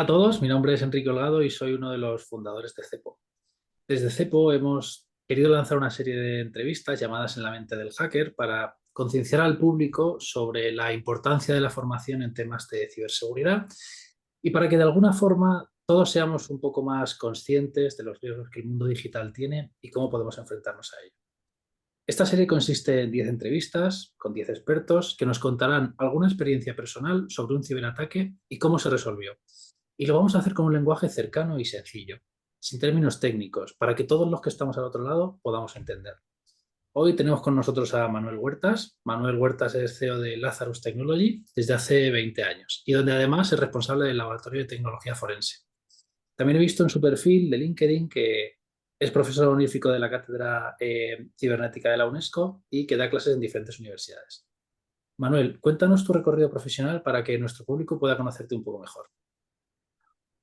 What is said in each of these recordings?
a todos, mi nombre es Enrique Holgado y soy uno de los fundadores de Cepo. Desde Cepo hemos querido lanzar una serie de entrevistas llamadas En la mente del hacker para concienciar al público sobre la importancia de la formación en temas de ciberseguridad y para que de alguna forma todos seamos un poco más conscientes de los riesgos que el mundo digital tiene y cómo podemos enfrentarnos a ello. Esta serie consiste en 10 entrevistas con 10 expertos que nos contarán alguna experiencia personal sobre un ciberataque y cómo se resolvió. Y lo vamos a hacer con un lenguaje cercano y sencillo, sin términos técnicos, para que todos los que estamos al otro lado podamos entender. Hoy tenemos con nosotros a Manuel Huertas. Manuel Huertas es CEO de Lazarus Technology desde hace 20 años y donde además es responsable del Laboratorio de Tecnología Forense. También he visto en su perfil de LinkedIn que es profesor honorífico de la Cátedra Cibernética de la UNESCO y que da clases en diferentes universidades. Manuel, cuéntanos tu recorrido profesional para que nuestro público pueda conocerte un poco mejor.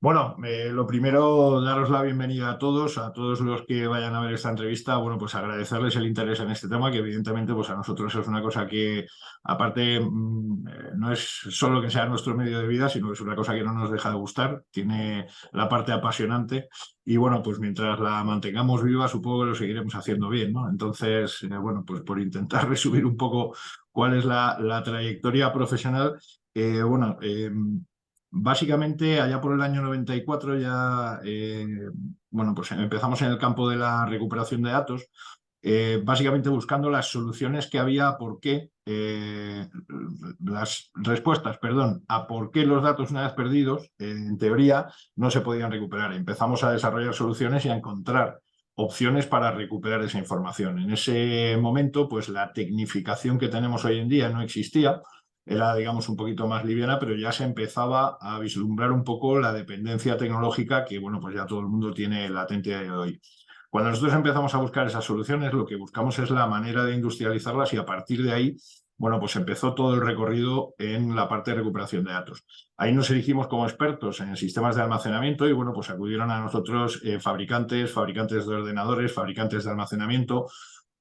Bueno, lo primero, daros la bienvenida a todos los que vayan a ver esta entrevista. Bueno, pues agradecerles el interés en este tema, que evidentemente pues a nosotros es una cosa que, aparte, no es solo que sea nuestro medio de vida, sino que es una cosa que no nos deja de gustar. Tiene la parte apasionante y, bueno, pues mientras la mantengamos viva, supongo que lo seguiremos haciendo bien, ¿no? Entonces, bueno, pues por intentar resumir un poco cuál es la trayectoria profesional, bueno... Básicamente, allá por el año 94 ya, bueno, pues empezamos en el campo de la recuperación de datos, básicamente buscando las soluciones que había a por qué, las respuestas, perdón, a por qué los datos una vez perdidos, en teoría, no se podían recuperar. Empezamos a desarrollar soluciones y a encontrar opciones para recuperar esa información. En ese momento, pues la tecnificación que tenemos hoy en día no existía. Era, digamos, un poquito más liviana, pero ya se empezaba a vislumbrar un poco la dependencia tecnológica que, bueno, pues ya todo el mundo tiene latente a día de hoy. Cuando nosotros empezamos a buscar esas soluciones, lo que buscamos es la manera de industrializarlas y a partir de ahí, bueno, pues empezó todo el recorrido en la parte de recuperación de datos. Ahí nos elegimos como expertos en sistemas de almacenamiento y, bueno, pues acudieron a nosotros fabricantes de ordenadores, fabricantes de almacenamiento,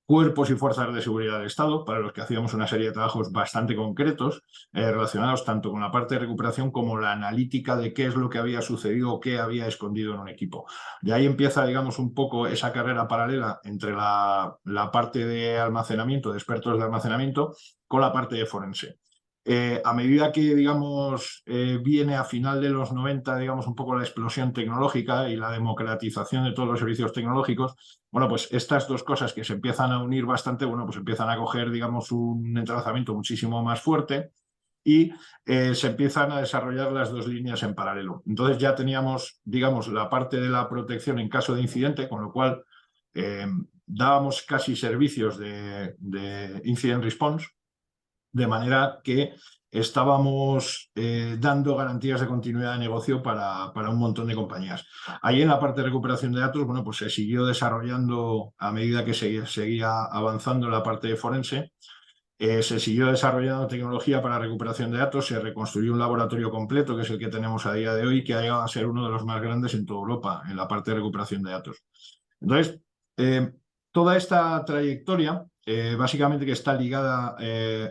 cuerpos y fuerzas de seguridad del Estado, para los que hacíamos una serie de trabajos bastante concretos, relacionados tanto con la parte de recuperación como la analítica de qué es lo que había sucedido o qué había escondido en un equipo. De ahí empieza, digamos, un poco esa carrera paralela entre la parte de almacenamiento, de expertos de almacenamiento, con la parte de forense. A medida que, digamos, viene a final de los 90, digamos, un poco la explosión tecnológica y la democratización de todos los servicios tecnológicos, bueno, pues estas dos cosas que se empiezan a unir bastante, bueno, pues empiezan a coger, digamos, un entrazamiento muchísimo más fuerte y se empiezan a desarrollar las dos líneas en paralelo. Entonces ya teníamos, digamos, la parte de la protección en caso de incidente, con lo cual dábamos casi servicios de incident response, de manera que estábamos dando garantías de continuidad de negocio para un montón de compañías. Ahí en la parte de recuperación de datos, bueno, pues se siguió desarrollando a medida que seguía avanzando la parte de forense. Se siguió desarrollando tecnología para recuperación de datos, se reconstruyó un laboratorio completo, que es el que tenemos a día de hoy, que ha llegado a ser uno de los más grandes en toda Europa en la parte de recuperación de datos. Entonces, toda esta trayectoria, básicamente que está ligada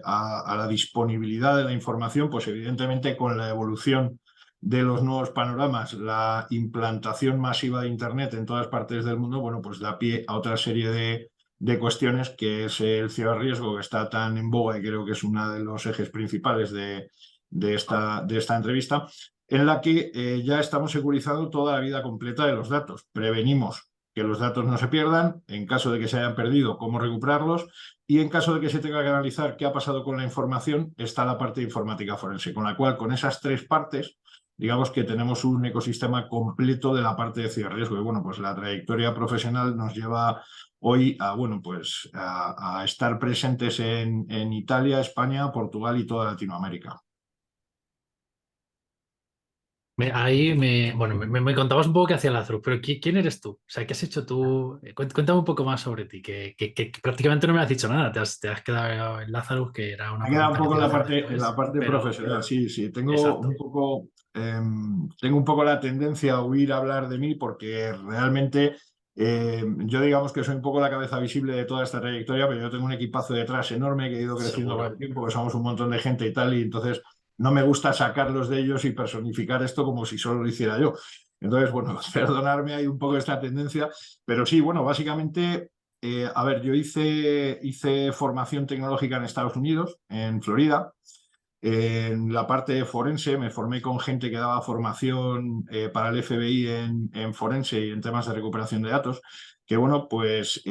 a la disponibilidad de la información, pues evidentemente con la evolución de los nuevos panoramas, la implantación masiva de Internet en todas partes del mundo, bueno, pues da pie a otra serie de cuestiones, que es el ciberriesgo, que está tan en boga y creo que es uno de los ejes principales de esta entrevista, en la que ya estamos securizando toda la vida completa de los datos. Prevenimos que los datos no se pierdan, en caso de que se hayan perdido, cómo recuperarlos, y en caso de que se tenga que analizar qué ha pasado con la información, está la parte de informática forense, con la cual, con esas tres partes, digamos que tenemos un ecosistema completo de la parte de ciberriesgo. Y bueno, pues la trayectoria profesional nos lleva hoy a, bueno, pues a estar presentes en Italia, España, Portugal y toda Latinoamérica. Bueno, me contabas un poco qué hacía Lazarus, pero ¿quién eres tú? O sea, ¿qué has hecho tú? Cuéntame un poco más sobre ti, que prácticamente no me has dicho nada. Te has quedado en Lazarus, que era una Me queda un pregunta que poco te iba a hacer en la después, parte profesional, sí, sí. exacto. Tengo un poco la tendencia a huir a hablar de mí porque realmente yo digamos que soy un poco la cabeza visible de toda esta trayectoria, pero yo tengo un equipazo detrás enorme que ha ido creciendo con Seguro. el tiempo, que somos un montón de gente y tal, y entonces no me gusta sacarlos de ellos y personificar esto como si solo lo hiciera yo. Entonces, bueno, perdonarme, hay un poco esta tendencia, pero sí, bueno, básicamente, a ver, yo hice formación tecnológica en Estados Unidos, en Florida. En la parte forense me formé con gente que daba formación para el FBI en forense y en temas de recuperación de datos, que bueno, pues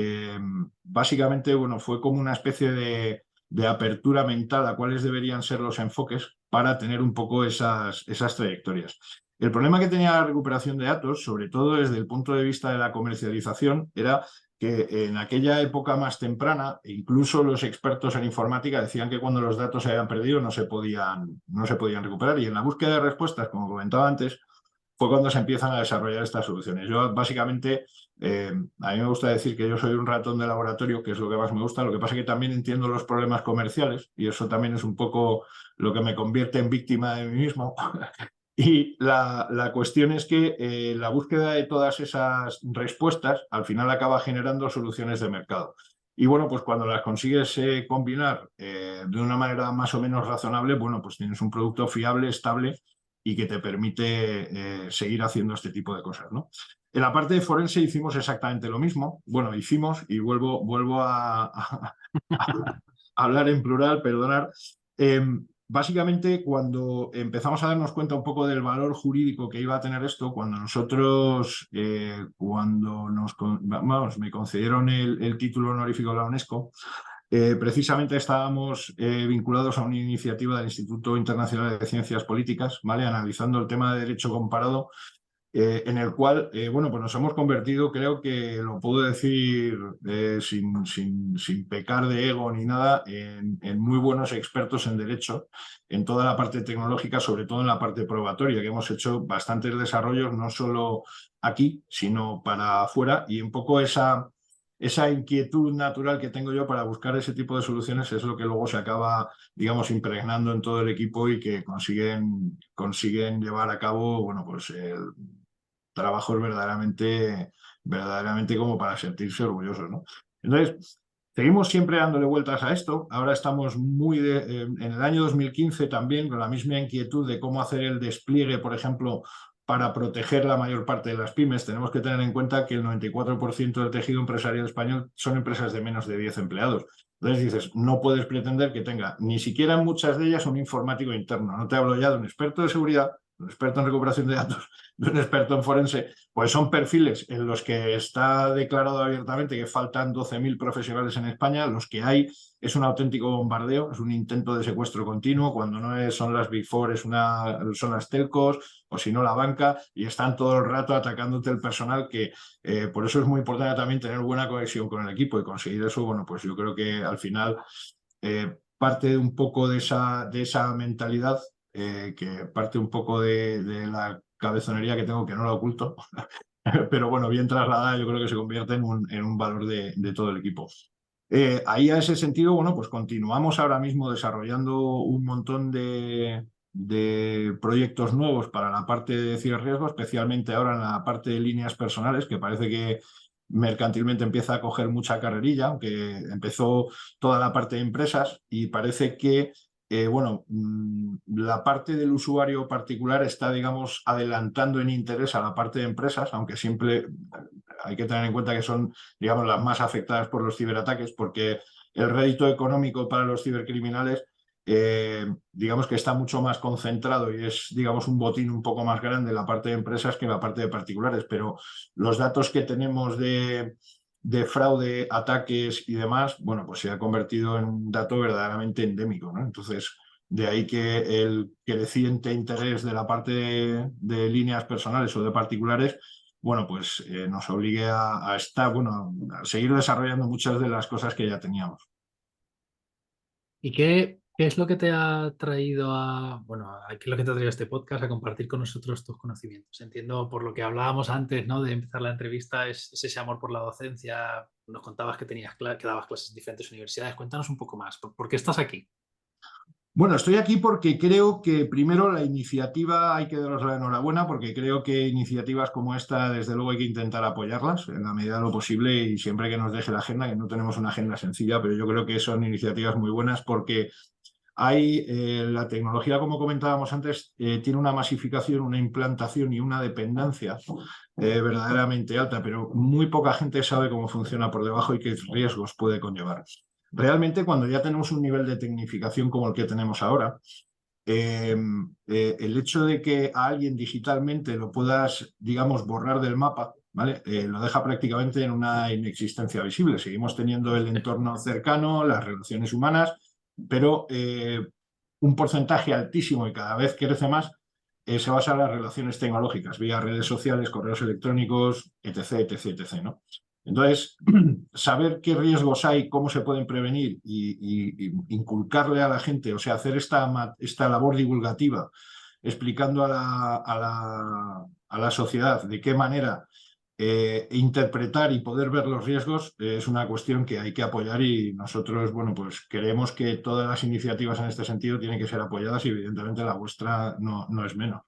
básicamente bueno, fue como una especie de apertura mental a cuáles deberían ser los enfoques para tener un poco esas trayectorias. El problema que tenía la recuperación de datos, sobre todo desde el punto de vista de la comercialización, era que en aquella época más temprana, incluso los expertos en informática decían que cuando los datos se habían perdido no se podían recuperar. Y en la búsqueda de respuestas, como comentaba antes, fue cuando se empiezan a desarrollar estas soluciones. Yo básicamente, a mí me gusta decir que yo soy un ratón de laboratorio, que es lo que más me gusta. Lo que pasa es que también entiendo los problemas comerciales y eso también es un poco lo que me convierte en víctima de mí mismo. Y la cuestión es que la búsqueda de todas esas respuestas al final acaba generando soluciones de mercado. Y bueno, pues cuando las consigues combinar de una manera más o menos razonable, bueno, pues tienes un producto fiable, estable y que te permite seguir haciendo este tipo de cosas, ¿no? En la parte de forense hicimos exactamente lo mismo. Bueno, hicimos, y vuelvo a hablar en plural, perdonar. Básicamente, cuando empezamos a darnos cuenta un poco del valor jurídico que iba a tener esto, cuando nosotros, vamos, me concedieron el título honorífico de la UNESCO, precisamente estábamos vinculados a una iniciativa del Instituto Internacional de Ciencias Políticas, ¿vale? Analizando el tema de derecho comparado, en el cual, bueno, pues nos hemos convertido, creo que lo puedo decir sin pecar de ego ni nada, en muy buenos expertos en derecho, en toda la parte tecnológica, sobre todo en la parte probatoria, que hemos hecho bastantes desarrollos, no solo aquí, sino para afuera, y un poco esa inquietud natural que tengo yo para buscar ese tipo de soluciones es lo que luego se acaba, digamos, impregnando en todo el equipo y que consiguen llevar a cabo, bueno, pues trabajos verdaderamente como para sentirse orgullosos, ¿no? Entonces, seguimos siempre dándole vueltas a esto. Ahora estamos en el año 2015 también con la misma inquietud de cómo hacer el despliegue, por ejemplo, para proteger la mayor parte de las pymes. Tenemos que tener en cuenta que el 94% del tejido empresarial español son empresas de menos de 10 empleados. Entonces dices, no puedes pretender que tenga ni siquiera en muchas de ellas un informático interno. No te hablo ya de un experto de seguridad, un experto en recuperación de datos, de un experto en forense, pues son perfiles en los que está declarado abiertamente que faltan 12.000 profesionales en España. Los que hay es un auténtico bombardeo, es un intento de secuestro continuo. Cuando no son las Big Four, son las telcos o si no la banca, y están todo el rato atacándote el personal que por eso es muy importante también tener buena conexión con el equipo y conseguir eso. Bueno, pues yo creo que al final parte un poco de esa mentalidad, que parte un poco de la cabezonería que tengo, que no la oculto, pero bueno, bien trasladada, yo creo que se convierte en un valor de todo el equipo. Ahí a ese sentido, bueno, pues continuamos ahora mismo desarrollando un montón de proyectos nuevos para la parte de ciberriesgo, especialmente ahora en la parte de líneas personales, que parece que mercantilmente empieza a coger mucha carrerilla, aunque empezó toda la parte de empresas y parece que bueno, la parte del usuario particular está, digamos, adelantando en interés a la parte de empresas, aunque siempre hay que tener en cuenta que son, digamos, las más afectadas por los ciberataques, porque el rédito económico para los cibercriminales, digamos que está mucho más concentrado y es, digamos, un botín un poco más grande en la parte de empresas que en la parte de particulares, pero los datos que tenemos de fraude, ataques y demás, bueno, pues se ha convertido en un dato verdaderamente endémico, ¿no? Entonces, de ahí que el creciente interés de la parte de líneas personales o de particulares, bueno, pues nos obligue a estar, bueno, a seguir desarrollando muchas de las cosas que ya teníamos. ¿Y qué es lo que te ha traído qué es lo que te ha traído a este podcast a compartir con nosotros tus conocimientos? Entiendo por lo que hablábamos antes, ¿no? De empezar la entrevista, es ese amor por la docencia. Nos contabas que que dabas clases en diferentes universidades. Cuéntanos un poco más. ¿Por qué estás aquí? Bueno, estoy aquí porque creo que primero la iniciativa hay que daros la enhorabuena, porque creo que iniciativas como esta, desde luego hay que intentar apoyarlas en la medida de lo posible y siempre que nos deje la agenda, que no tenemos una agenda sencilla, pero yo creo que son iniciativas muy buenas porque La tecnología, como comentábamos antes, tiene una masificación, una implantación y una dependencia verdaderamente alta, pero muy poca gente sabe cómo funciona por debajo y qué riesgos puede conllevar. Realmente, cuando ya tenemos un nivel de tecnificación como el que tenemos ahora, el hecho de que a alguien digitalmente lo puedas, digamos, borrar del mapa, ¿vale? Lo deja prácticamente en una inexistencia visible. Seguimos teniendo el entorno cercano, las relaciones humanas, pero un porcentaje altísimo y cada vez crece más se basa en las relaciones tecnológicas, vía redes sociales, correos electrónicos, etc., etc., etc., ¿no? Entonces, saber qué riesgos hay, cómo se pueden prevenir y inculcarle a la gente, o sea, hacer esta labor divulgativa, explicando a la sociedad de qué manera interpretar y poder ver los riesgos, es una cuestión que hay que apoyar y nosotros, bueno, pues creemos que todas las iniciativas en este sentido tienen que ser apoyadas y evidentemente la vuestra no es menos.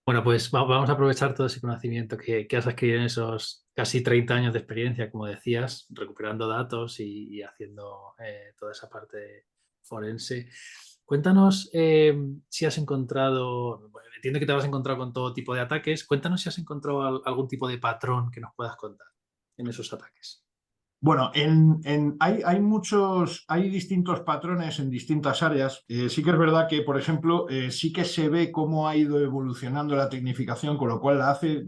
Bueno, pues vamos a aprovechar todo ese conocimiento que has adquirido en esos casi 30 años de experiencia, como decías, recuperando datos y haciendo toda esa parte forense. Cuéntanos si has encontrado, bueno, entiendo que te has encontrado con todo tipo de ataques, cuéntanos si has encontrado algún tipo de patrón que nos puedas contar en esos ataques. Bueno, hay distintos patrones en distintas áreas. Sí que es verdad que, por ejemplo, sí que se ve cómo ha ido evolucionando la tecnificación, con lo cual la hace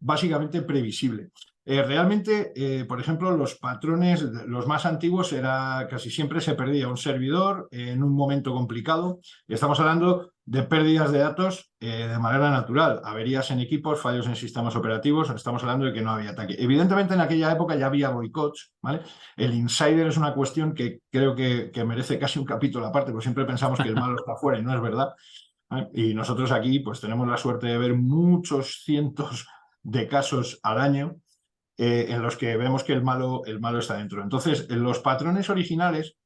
básicamente previsible. Realmente, por ejemplo, los patrones, los más antiguos, era casi siempre se perdía un servidor en un momento complicado. Estamos hablando de pérdidas de datos de manera natural, averías en equipos, fallos en sistemas operativos, estamos hablando de que no había ataque. Evidentemente en aquella época ya había boicots, ¿vale? El insider es una cuestión que creo que merece casi un capítulo aparte, porque siempre pensamos que el malo está fuera y no es verdad, ¿vale? Y nosotros aquí pues tenemos la suerte de ver muchos cientos de casos al año en los que vemos que el malo está dentro. Entonces, los patrones originales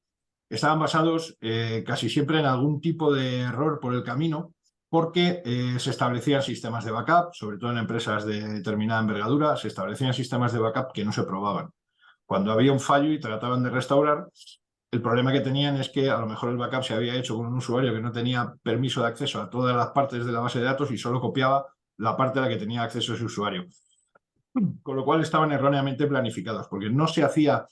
estaban basados casi siempre en algún tipo de error por el camino, porque se establecían sistemas de backup, sobre todo en empresas de determinada envergadura, se establecían sistemas de backup que no se probaban. Cuando había un fallo y trataban de restaurar, el problema que tenían es que a lo mejor el backup se había hecho con un usuario que no tenía permiso de acceso a todas las partes de la base de datos y solo copiaba la parte a la que tenía acceso ese usuario. Con lo cual estaban erróneamente planificados, porque no se hacían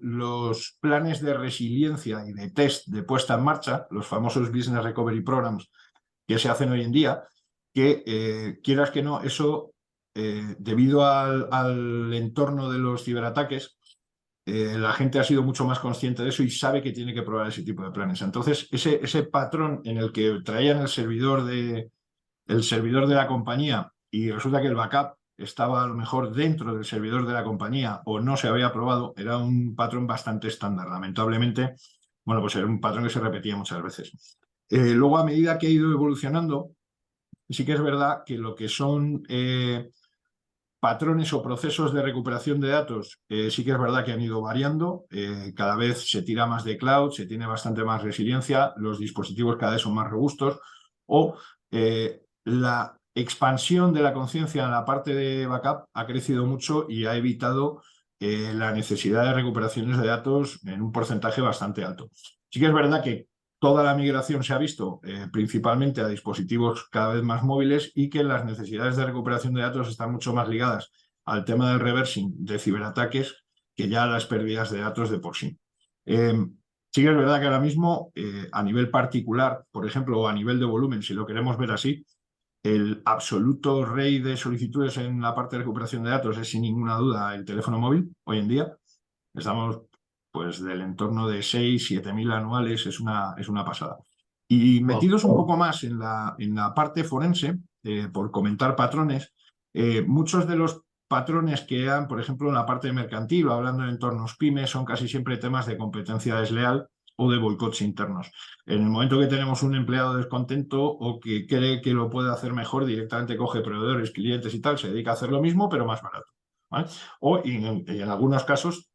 los planes de resiliencia y de test de puesta en marcha, los famosos Business Recovery Programs que se hacen hoy en día, que quieras que no, eso, debido al entorno de los ciberataques, la gente ha sido mucho más consciente de eso y sabe que tiene que probar ese tipo de planes. Entonces, ese patrón en el que traían el servidor de la compañía y resulta que el backup estaba a lo mejor dentro del servidor de la compañía o no se había probado, era un patrón bastante estándar. Lamentablemente, bueno, pues era un patrón que se repetía muchas veces. Luego, a medida que ha ido evolucionando, sí que es verdad que lo que son patrones o procesos de recuperación de datos, sí que es verdad que han ido variando. Cada vez se tira más de cloud, se tiene bastante más resiliencia, los dispositivos cada vez son más robustos o la expansión de la conciencia en la parte de backup ha crecido mucho y ha evitado la necesidad de recuperaciones de datos en un porcentaje bastante alto. Sí que es verdad que toda la migración se ha visto principalmente a dispositivos cada vez más móviles y que las necesidades de recuperación de datos están mucho más ligadas al tema del reversing de ciberataques que ya a las pérdidas de datos de por sí. Sí que es verdad que ahora mismo, a nivel particular, por ejemplo, o a nivel de volumen, si lo queremos ver así, el absoluto rey de solicitudes en la parte de recuperación de datos es sin ninguna duda el teléfono móvil hoy en día. Estamos pues del entorno de 6.000-7.000 anuales, es una pasada. Y metidos un poco más en la parte forense, por comentar patrones, muchos de los patrones que han, por ejemplo, en la parte mercantil o hablando de entornos pymes, son casi siempre temas de competencia desleal o de boicots internos. En el momento que tenemos un empleado descontento o que cree que lo puede hacer mejor, directamente coge proveedores, clientes y tal, se dedica a hacer lo mismo, pero más barato, ¿vale? O en algunos casos,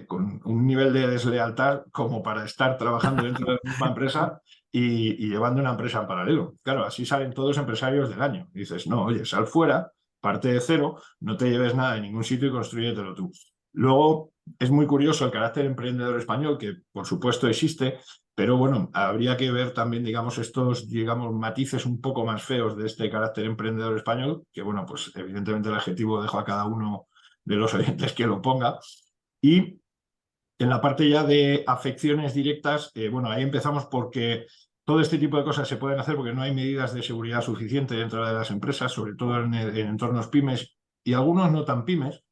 con un nivel de deslealtad como para estar trabajando dentro de la misma empresa y llevando una empresa en paralelo. Claro, así salen todos empresarios del año. Y dices, no, oye, sal fuera, parte de cero, no te lleves nada de ningún sitio y construyetelo tú. Luego, es muy curioso el carácter emprendedor español, que por supuesto existe, pero bueno, habría que ver también, digamos, estos, digamos, matices un poco más feos de este carácter emprendedor español, que bueno, pues evidentemente el adjetivo dejo a cada uno de los oyentes que lo ponga. Y en la parte ya de afecciones directas, bueno, ahí empezamos porque todo este tipo de cosas se pueden hacer porque no hay medidas de seguridad suficiente dentro de las empresas, sobre todo en entornos pymes y algunos no tan pymes,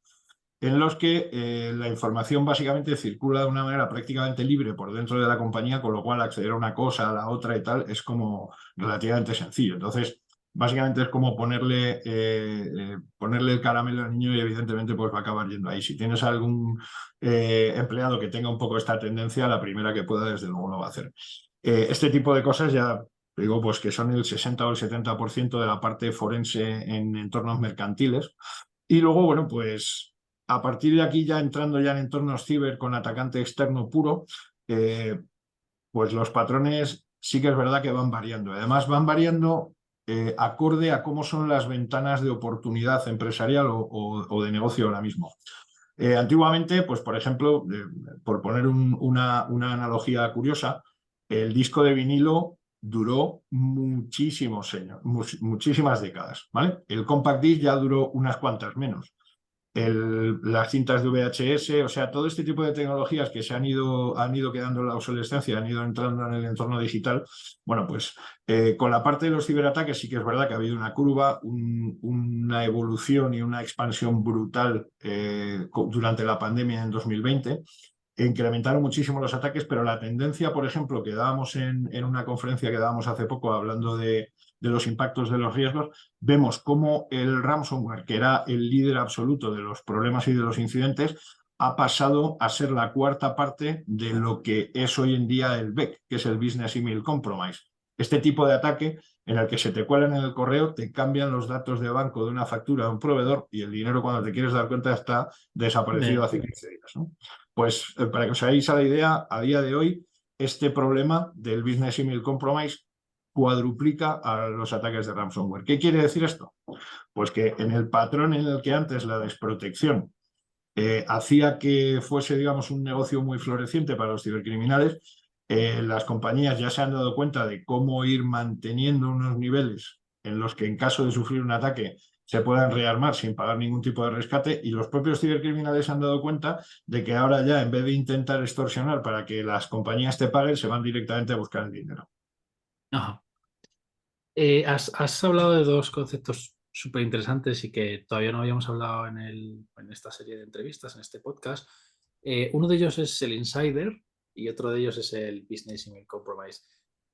en los que la información básicamente circula de una manera prácticamente libre por dentro de la compañía, con lo cual acceder a una cosa, a la otra y tal, es como relativamente sencillo. Entonces, básicamente es como ponerle el caramelo al niño y evidentemente pues va a acabar yendo ahí. Si tienes algún empleado que tenga un poco esta tendencia, la primera que pueda, desde luego lo va a hacer. Este tipo de cosas ya digo, pues que son el 60 o el 70% de la parte forense en entornos mercantiles. Y luego, bueno, pues a partir de aquí, ya entrando ya en entornos ciber con atacante externo puro, pues los patrones sí que es verdad que van variando. Además, van variando acorde a cómo son las ventanas de oportunidad empresarial o de negocio ahora mismo. Antiguamente, pues por ejemplo, por poner una analogía curiosa, el disco de vinilo duró muchísimos años, muchísimas décadas, ¿vale? El compact disc ya duró unas cuantas menos. Las cintas de VHS, o sea, todo este tipo de tecnologías que han ido quedando en la obsolescencia, han ido entrando en el entorno digital. Bueno, pues con la parte de los ciberataques sí que es verdad que ha habido una curva, una evolución y una expansión brutal durante la pandemia en 2020. Incrementaron muchísimo los ataques, pero la tendencia, por ejemplo, que dábamos en una conferencia que dábamos hace poco hablando de los impactos de los riesgos, vemos cómo el ransomware, que era el líder absoluto de los problemas y de los incidentes, ha pasado a ser la cuarta parte de lo que es hoy en día el BEC, que es el Business Email Compromise. Este tipo de ataque en el que se te cuelan en el correo, te cambian los datos de banco de una factura de un proveedor y el dinero, cuando te quieres dar cuenta, está desaparecido hace 15 días, ¿no? Pues para que os hagáis a la idea, a día de hoy, este problema del Business Email Compromise cuadruplica a los ataques de ransomware. ¿Qué quiere decir esto? Pues que en el patrón en el que antes la desprotección hacía que fuese, digamos, un negocio muy floreciente para los cibercriminales, las compañías ya se han dado cuenta de cómo ir manteniendo unos niveles en los que en caso de sufrir un ataque se puedan rearmar sin pagar ningún tipo de rescate, y los propios cibercriminales se han dado cuenta de que ahora ya, en vez de intentar extorsionar para que las compañías te paguen, se van directamente a buscar el dinero. Ajá. Has hablado de dos conceptos súper interesantes y que todavía no habíamos hablado en esta serie de entrevistas, en este podcast. Uno de ellos es el insider y otro de ellos es el business email compromise.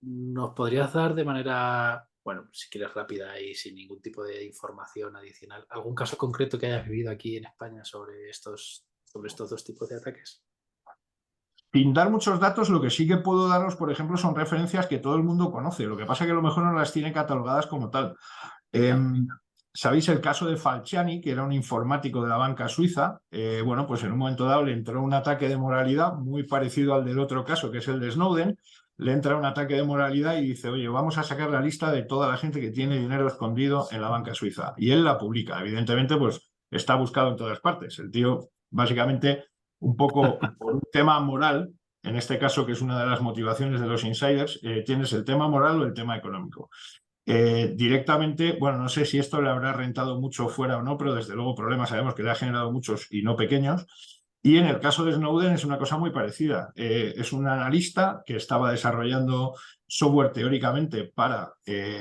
¿Nos podrías dar de manera, bueno, si quieres rápida y sin ningún tipo de información adicional, algún caso concreto que hayas vivido aquí en España sobre estos dos tipos de ataques? Sin dar muchos datos, lo que sí que puedo daros, por ejemplo, son referencias que todo el mundo conoce. Lo que pasa es que a lo mejor no las tiene catalogadas como tal. Venga. ¿Sabéis el caso de Falciani, que era un informático de la banca suiza? Bueno, pues en un momento dado le entró un ataque de moralidad muy parecido al del otro caso, que es el de Snowden. Le entra un ataque de moralidad y dice, oye, vamos a sacar la lista de toda la gente que tiene dinero escondido en la banca suiza. Y él la publica. Evidentemente, pues está buscado en todas partes. El tío, básicamente, un poco por un tema moral, en este caso, que es una de las motivaciones de los insiders, tienes el tema moral o el tema económico. Directamente, bueno, no sé si esto le habrá rentado mucho fuera o no, pero desde luego problemas sabemos que le ha generado muchos y no pequeños. Y en el caso de Snowden es una cosa muy parecida. Es un analista que estaba desarrollando software teóricamente para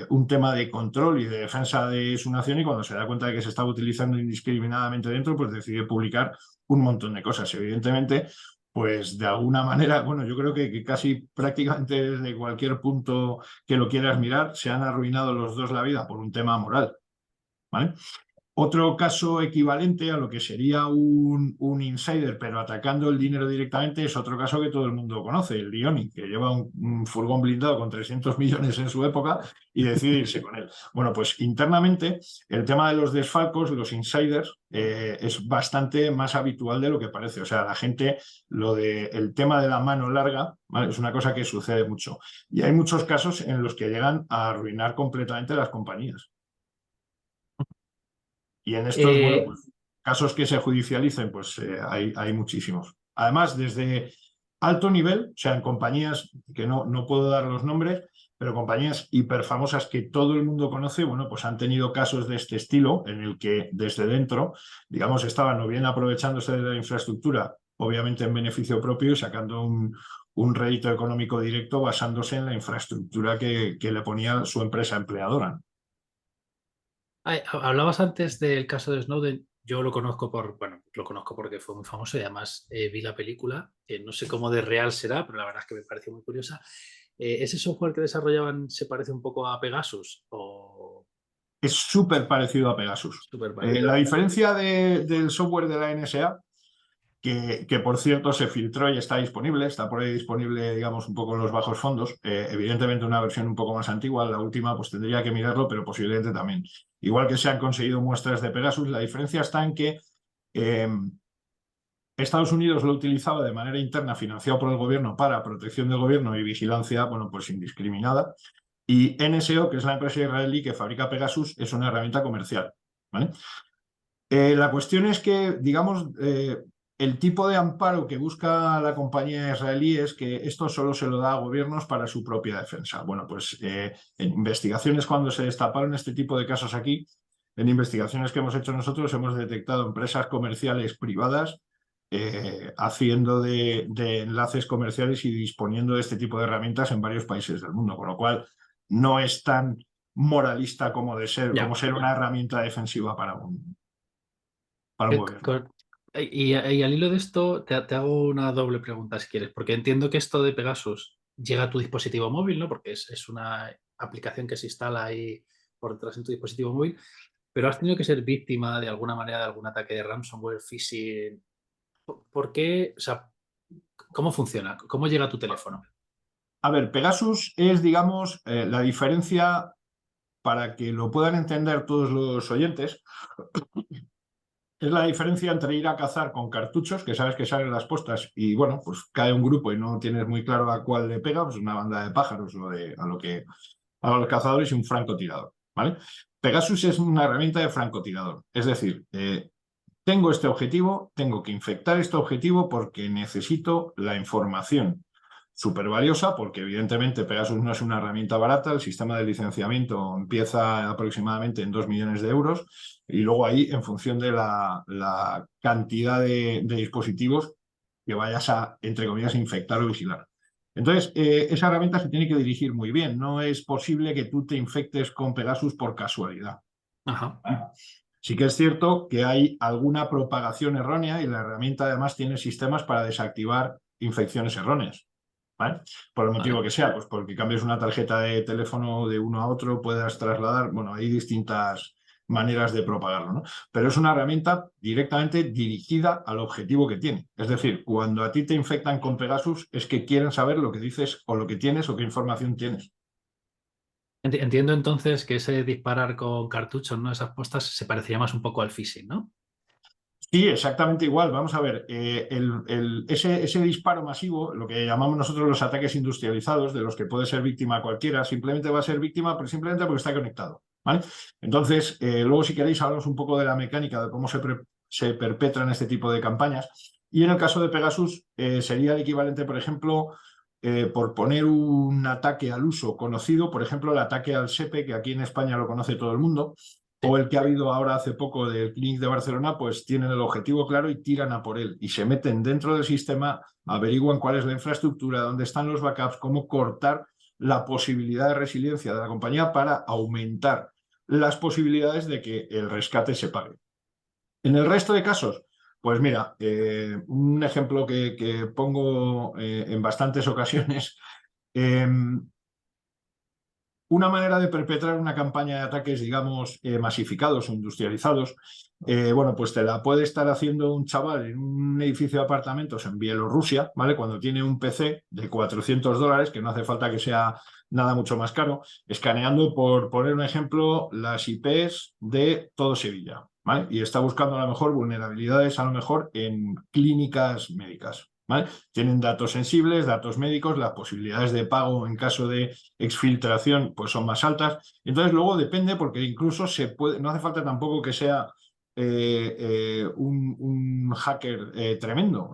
un tema de control y de defensa de su nación, y cuando se da cuenta de que se estaba utilizando indiscriminadamente dentro, pues decide publicar un montón de cosas. Evidentemente, pues de alguna manera, bueno, yo creo que casi prácticamente desde cualquier punto que lo quieras mirar, se han arruinado los dos la vida por un tema moral, ¿vale? Otro caso equivalente a lo que sería un insider, pero atacando el dinero directamente, es otro caso que todo el mundo conoce, el Dioni, que lleva un furgón blindado con 300 millones en su época y decide irse con él. Bueno, pues internamente el tema de los desfalcos, los insiders, es bastante más habitual de lo que parece. O sea, la gente, el tema de la mano larga, ¿vale? Es una cosa que sucede mucho. Y hay muchos casos en los que llegan a arruinar completamente las compañías. Y en estos, bueno, Eh, pues casos que se judicialicen, pues hay muchísimos. además desde alto nivel, o sea, en compañías que no puedo dar los nombres, pero compañías hiperfamosas que todo el mundo conoce, bueno, pues han tenido casos de este estilo en el que desde dentro, digamos, estaban o bien aprovechándose de la infraestructura, obviamente en beneficio propio y sacando un rédito económico directo basándose en la infraestructura que le ponía su empresa empleadora. Hablabas antes del caso de Snowden. Yo lo conozco bueno, lo conozco porque fue muy famoso y además vi la película, que no sé cómo de real será, pero la verdad es que me pareció muy curiosa. ¿Ese software que desarrollaban se parece un poco a Pegasus o Es súper parecido a Pegasus. súper parecido? La diferencia del software de la NSA, que por cierto se filtró y está disponible, está por ahí disponible, digamos, un poco en los bajos fondos. Evidentemente una versión un poco más antigua, la última pues tendría que mirarlo, pero posiblemente también. Igual que se han conseguido muestras de Pegasus, la diferencia está en que Estados Unidos lo utilizaba de manera interna, financiado por el gobierno para protección del gobierno y vigilancia, bueno, pues indiscriminada. Y NSO, que es la empresa israelí que fabrica Pegasus, es una herramienta comercial, ¿vale? La cuestión es que, digamos, el tipo de amparo que busca la compañía israelí es que esto solo se lo da a gobiernos para su propia defensa. Bueno, pues en investigaciones cuando se destaparon este tipo de casos aquí, en investigaciones que hemos hecho nosotros, hemos detectado empresas comerciales privadas haciendo de enlaces comerciales y disponiendo de este tipo de herramientas en varios países del mundo, con lo cual no es tan moralista como Ya. ser una herramienta defensiva para un Eh, gobierno. con- y al hilo de esto, te hago una doble pregunta si quieres, porque entiendo que esto de Pegasus llega a tu dispositivo móvil, ¿no? Porque es una aplicación que se instala ahí por detrás en tu dispositivo móvil, pero has tenido que ser víctima de alguna manera de algún ataque de ransomware, phishing. ¿Por qué? O sea, ¿cómo funciona? ¿Cómo llega a tu teléfono? A ver, Pegasus es, digamos, la diferencia para que lo puedan entender todos los oyentes. Es la diferencia entre ir a cazar con cartuchos, que sabes que salen las postas y, bueno, pues cae un grupo y no tienes muy claro a cuál le pega, pues una banda de pájaros o a los cazadores y un francotirador, ¿vale? Pegasus es una herramienta de francotirador, es decir, tengo este objetivo, tengo que infectar este objetivo porque necesito la información súper valiosa, porque evidentemente Pegasus no es una herramienta barata, el sistema de licenciamiento empieza aproximadamente en 2 millones de euros y luego ahí, en función de la cantidad de dispositivos que vayas a, entre comillas, infectar o vigilar. Entonces, esa herramienta se tiene que dirigir muy bien, no es posible que tú te infectes con Pegasus por casualidad. Ajá. Sí que es cierto que hay alguna propagación errónea y la herramienta además tiene sistemas para desactivar infecciones erróneas, ¿vale? Por el motivo Vale. que sea, pues porque cambies una tarjeta de teléfono de uno a otro, puedas trasladar, bueno, hay distintas maneras de propagarlo, ¿no? Pero es una herramienta directamente dirigida al objetivo que tiene. Es decir, cuando a ti te infectan con Pegasus es que quieren saber lo que dices o lo que tienes o qué información tienes. Entiendo entonces que ese disparar con cartuchos, ¿no? Esas postas se parecería más un poco al phishing, ¿no? Sí, exactamente igual. Vamos a ver, ese disparo masivo, lo que llamamos nosotros los ataques industrializados, de los que puede ser víctima cualquiera, simplemente va a ser víctima pero simplemente porque está conectado, ¿vale? Entonces, luego si queréis hablamos un poco de la mecánica, de cómo se perpetran este tipo de campañas. Y en el caso de Pegasus, sería el equivalente, por ejemplo, por poner un ataque al uso conocido, por ejemplo, el ataque al SEPE, que aquí en España lo conoce todo el mundo, o Sí. el que ha habido ahora hace poco del Clinic de Barcelona, pues tienen el objetivo claro y tiran a por él. Y se meten dentro del sistema, averiguan cuál es la infraestructura, dónde están los backups, cómo cortar la posibilidad de resiliencia de la compañía para aumentar las posibilidades de que el rescate se pague. En el resto de casos, pues mira, un ejemplo que pongo en bastantes ocasiones. Una manera de perpetrar una campaña de ataques, digamos, masificados o industrializados, bueno, pues te la puede estar haciendo un chaval en un edificio de apartamentos en Bielorrusia, ¿vale? Cuando tiene un PC de $400, que no hace falta que sea nada mucho más caro, escaneando, por poner un ejemplo, las IPs de todo Sevilla, ¿vale? Y está buscando a lo mejor vulnerabilidades, a lo mejor en clínicas médicas, ¿vale? Tienen datos sensibles, datos médicos, las posibilidades de pago en caso de exfiltración pues son más altas. Entonces luego depende porque incluso se puede, no hace falta tampoco que sea un hacker tremendo.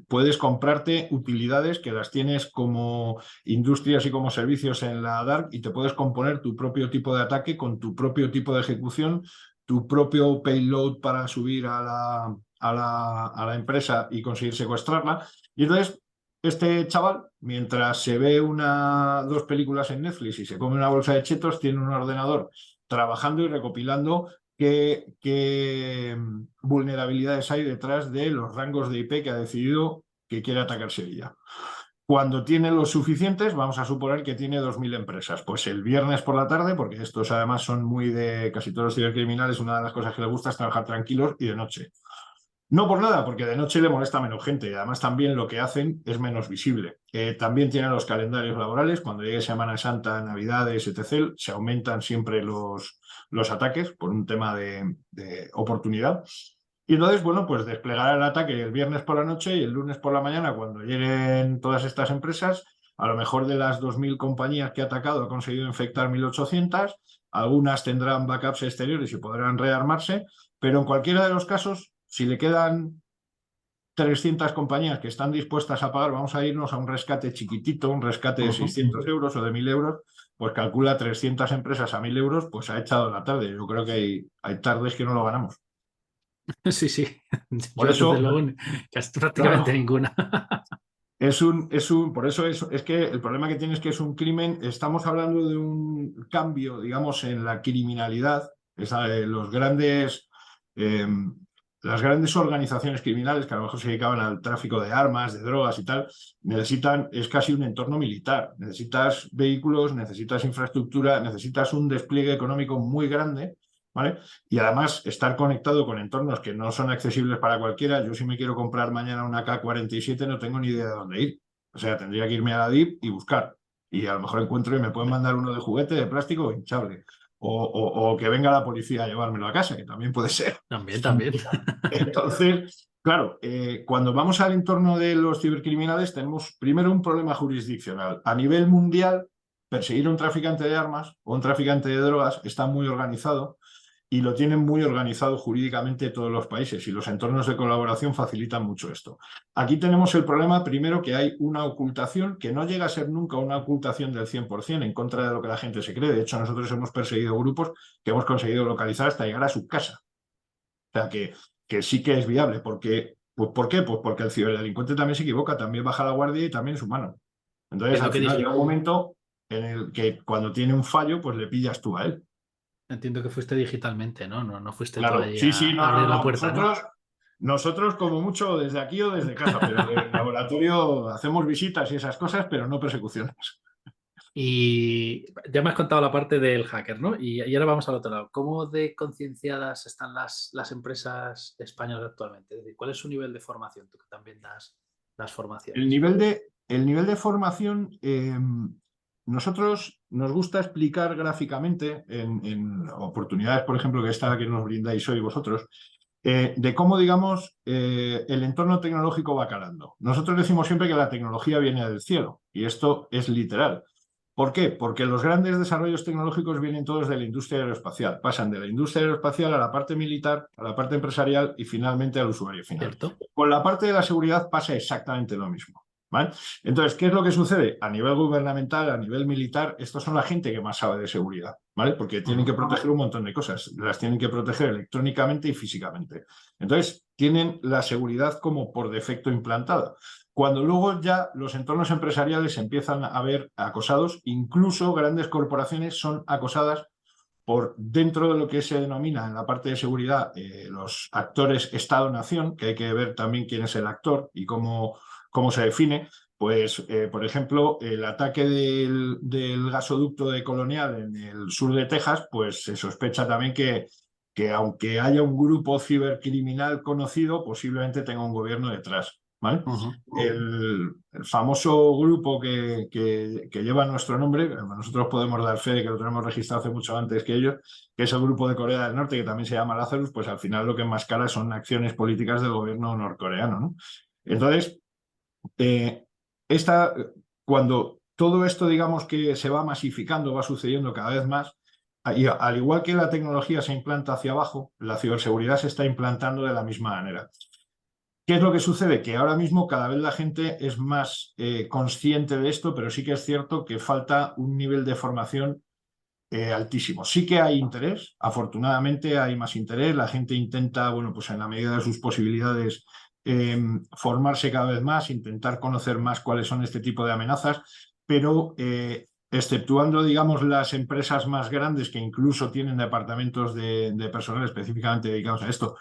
Puedes comprarte utilidades que las tienes como industrias y como servicios en la Dark y te puedes componer tu propio tipo de ataque con tu propio tipo de ejecución, tu propio payload para subir a la empresa y conseguir secuestrarla. Y entonces, este chaval, mientras se ve dos películas en Netflix y se come una bolsa de chetos, tiene un ordenador trabajando y recopilando qué vulnerabilidades hay detrás de los rangos de IP que ha decidido que quiere atacar Sevilla. Cuando tiene los suficientes, vamos a suponer que tiene 2.000 empresas. Pues el viernes por la tarde, porque estos además son muy de casi todos los cibercriminales, una de las cosas que les gusta es trabajar tranquilos y de noche. No por nada, porque de noche le molesta menos gente y además también lo que hacen es menos visible. También tienen los calendarios laborales, cuando llegue Semana Santa, Navidades, etc., se aumentan siempre los ataques por un tema de oportunidad. Y entonces, bueno, pues desplegará el ataque el viernes por la noche y el lunes por la mañana, cuando lleguen todas estas empresas, a lo mejor de las 2.000 compañías que ha atacado ha conseguido infectar 1.800, algunas tendrán backups exteriores y podrán rearmarse, pero en cualquiera de los casos, si le quedan 300 compañías que están dispuestas a pagar, vamos a irnos a un rescate chiquitito, un rescate de 600 euros o de 1.000 euros, pues calcula 300 empresas a 1.000 euros, pues ha echado la tarde. Yo creo que hay tardes que no lo ganamos. Sí, sí. Por Yo desde eso, luego casi prácticamente claro, ninguna. por eso es que el problema que tiene es que es un crimen, estamos hablando de un cambio, digamos, en la criminalidad. Los grandes, eh, las grandes organizaciones criminales que a lo mejor se dedicaban al tráfico de armas, de drogas y tal, es casi un entorno militar. Necesitas vehículos, necesitas infraestructura, necesitas un despliegue económico muy grande, ¿vale? Y además estar conectado con entornos que no son accesibles para cualquiera. Yo si me quiero comprar mañana una K-47 no tengo ni idea de dónde ir. O sea, tendría que irme a la DIP y buscar. Y a lo mejor encuentro y me pueden mandar uno de juguete, de plástico o hinchable. O que venga la policía a llevármelo a casa, que también puede ser. También, también. Entonces, claro, cuando vamos al entorno de los cibercriminales tenemos primero un problema jurisdiccional. A nivel mundial, perseguir a un traficante de armas o un traficante de drogas está muy organizado y lo tienen muy organizado jurídicamente todos los países y los entornos de colaboración facilitan mucho esto. Aquí tenemos el problema, primero, que hay una ocultación que no llega a ser nunca una ocultación del 100% en contra de lo que la gente se cree. De hecho, nosotros hemos perseguido grupos que hemos conseguido localizar hasta llegar a su casa. O sea, que sí que es viable. Pues, ¿por qué? Pues porque el ciberdelincuente también se equivoca, también baja la guardia y también es humano. Entonces, Entiendo al que, final llega un momento en el que cuando tiene un fallo, pues le pillas tú a él. entiendo que fuiste digitalmente, ¿no? No fuiste tú Claro, allí sí, sí, a no, no, abrir la no. puerta, ¿no? Nosotros como mucho desde aquí o desde casa, pero en el laboratorio hacemos visitas y esas cosas, pero no persecuciones. Y ya me has contado la parte del hacker, ¿no? Y ahora vamos al otro lado. ¿Cómo de concienciadas están las empresas españolas actualmente? Es decir, ¿cuál es su nivel de formación? Tú que también das El formaciones. nivel de formación, nosotros nos gusta explicar gráficamente en oportunidades, por ejemplo, que esta que nos brindáis hoy vosotros, de cómo, digamos, el entorno tecnológico va calando. Nosotros decimos siempre que la tecnología viene del cielo, y esto es literal. ¿Por qué? Porque los grandes desarrollos tecnológicos vienen todos de la industria aeroespacial. Pasan de la industria aeroespacial a la parte militar, a la parte empresarial y finalmente al usuario final. ¿Cierto? Con la parte de la seguridad pasa exactamente lo mismo. ¿Vale? Entonces, ¿qué es lo que sucede? A nivel gubernamental, a nivel militar, estos son la gente que más sabe de seguridad, ¿vale? Porque tienen que proteger un montón de cosas, las tienen que proteger electrónicamente y físicamente. Entonces, tienen la seguridad como por defecto implantada. Cuando luego ya los entornos empresariales empiezan a ver acosados, incluso grandes corporaciones son acosadas por dentro de lo que se denomina en la parte de seguridad los actores Estado-Nación, que hay que ver también quién es el actor y cómo se define. Pues, por ejemplo, el ataque del gasoducto de Colonial en el sur de Texas, pues se sospecha también que aunque haya un grupo cibercriminal conocido, posiblemente tenga un gobierno detrás. ¿Vale? El famoso grupo que lleva nuestro nombre, nosotros podemos dar fe de que lo tenemos registrado hace mucho antes que ellos, que es el grupo de Corea del Norte, que también se llama Lazarus, pues al final lo que enmascara son acciones políticas del gobierno norcoreano, ¿no? Entonces, eh, cuando todo esto, digamos, que se va masificando, va sucediendo cada vez más, Y al igual que la tecnología se implanta hacia abajo, la ciberseguridad se está implantando de la misma manera. ¿Qué es lo que sucede? Que ahora mismo cada vez la gente es más consciente de esto, pero sí que es cierto que falta un nivel de formación altísimo. Sí que hay interés, afortunadamente hay más interés, la gente intenta, bueno, pues en la medida de sus posibilidades, formarse cada vez más, intentar conocer más cuáles son este tipo de amenazas, pero exceptuando, digamos, las empresas más grandes que incluso tienen departamentos de personal específicamente dedicados a esto,